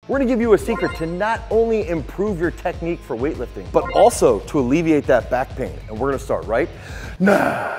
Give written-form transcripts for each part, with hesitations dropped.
We're gonna give you a secret to not only improve your technique for weightlifting, but also to alleviate that back pain. And we're gonna start right now.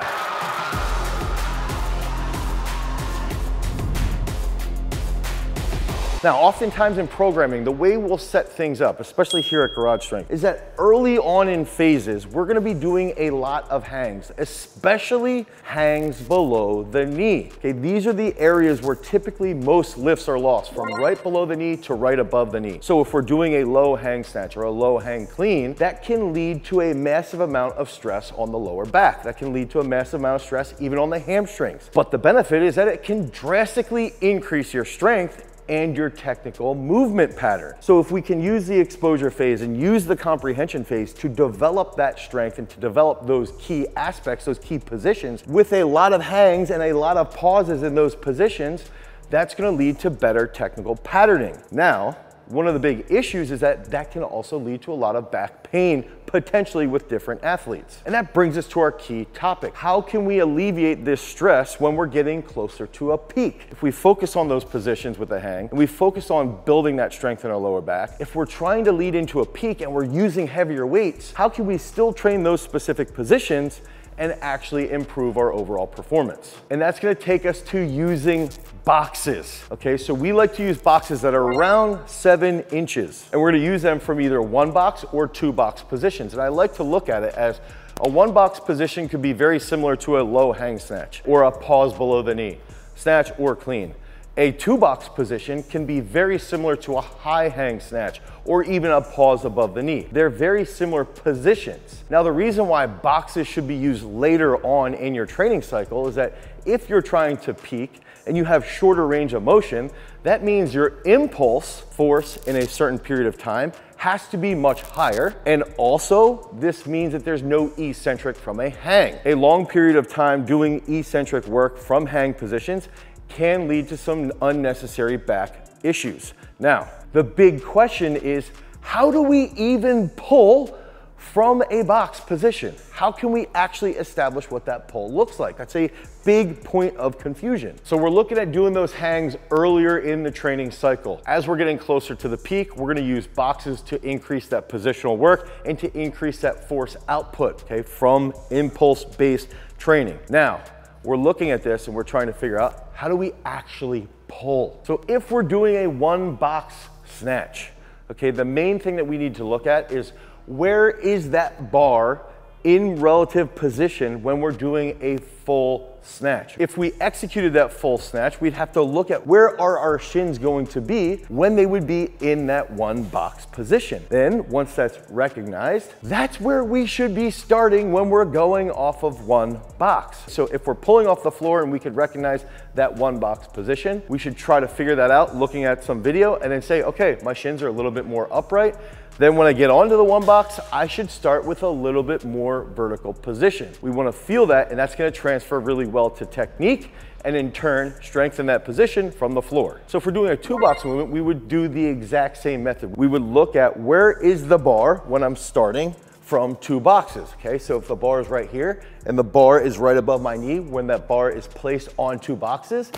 Now, oftentimes in programming, the way we'll set things up, especially here at Garage Strength, is that early on in phases, we're gonna be doing a lot of hangs, especially hangs below the knee. Okay, these are the areas where typically most lifts are lost, from right below the knee to right above the knee. So if we're doing a low hang snatch or a low hang clean, that can lead to a massive amount of stress on the lower back. That can lead to a massive amount of stress even on the hamstrings. But the benefit is that it can drastically increase your strength and your technical movement pattern. So if we can use the exposure phase and use the comprehension phase to develop that strength and to develop those key aspects, those key positions, with a lot of hangs and a lot of pauses in those positions, that's gonna lead to better technical patterning. Now, one of the big issues is that that can also lead to a lot of back pain, potentially with different athletes. And that brings us to our key topic. How can we alleviate this stress when we're getting closer to a peak? If we focus on those positions with a hang, and we focus on building that strength in our lower back, if we're trying to lead into a peak and we're using heavier weights, how can we still train those specific positions and actually improve our overall performance? And that's gonna take us to using boxes. Okay, so we like to use boxes that are around 7 inches. And we're gonna use them from either 1 box or 2 box positions. And I like to look at it as a 1 box position could be very similar to a low hang snatch or a pause below the knee, snatch or clean. A 2 box position can be very similar to a high hang snatch or even a pause above the knee. They're very similar positions. Now, the reason why boxes should be used later on in your training cycle is that if you're trying to peak and you have shorter range of motion, that means your impulse force in a certain period of time has to be much higher. And also, this means that there's no eccentric from a hang. A long period of time doing eccentric work from hang positions can lead to some unnecessary back issues. Now, the big question is, how do we even pull from a box position? How can we actually establish what that pull looks like? That's a big point of confusion. So we're looking at doing those hangs earlier in the training cycle. As we're getting closer to the peak, we're gonna use boxes to increase that positional work and to increase that force output, okay, from impulse-based training. Now, we're looking at this and we're trying to figure out, how do we actually pull? So if we're doing a 1 box snatch, okay, the main thing that we need to look at is, where is that bar in relative position when we're doing a full snatch? If we executed that full snatch, we'd have to look at where are our shins going to be when they would be in that 1 box position. Then once that's recognized, that's where we should be starting when we're going off of 1 box. So if we're pulling off the floor and we could recognize that 1 box position, we should try to figure that out looking at some video and then say, okay, my shins are a little bit more upright. Then when I get onto the 1 box, I should start with a little bit more vertical position. We want to feel that, and that's going to transfer really well to technique and in turn strengthen that position from the floor. So if we're doing a 2 box movement, we would do the exact same method. We would look at where is the bar when I'm starting from 2 boxes, okay? So if the bar is right here and the bar is right above my knee when that bar is placed on 2 boxes,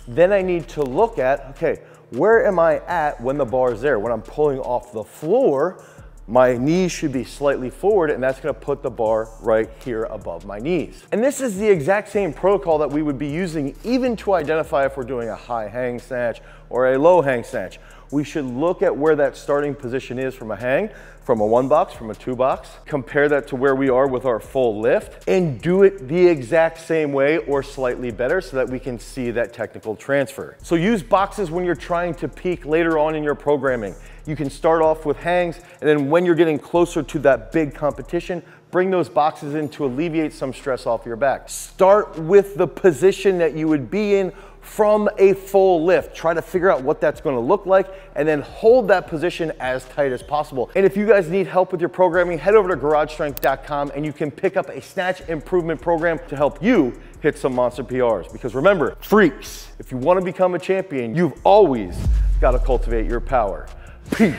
then I need to look at, okay, where am I at when the bar is there? When I'm pulling off the floor, my knees should be slightly forward, and that's gonna put the bar right here above my knees. And this is the exact same protocol that we would be using even to identify if we're doing a high hang snatch or a low hang snatch. We should look at where that starting position is from a hang, from a 1 box, from a 2 box, compare that to where we are with our full lift, and do it the exact same way or slightly better so that we can see that technical transfer. So use boxes when you're trying to peak later on in your programming. You can start off with hangs, and then when you're getting closer to that big competition, bring those boxes in to alleviate some stress off your back. Start with the position that you would be in from a full lift. Try to figure out what that's gonna look like and then hold that position as tight as possible. And if you guys need help with your programming, head over to garagestrength.com and you can pick up a snatch improvement program to help you hit some monster PRs. Because remember, freaks, if you wanna become a champion, you've always gotta cultivate your power. Peace.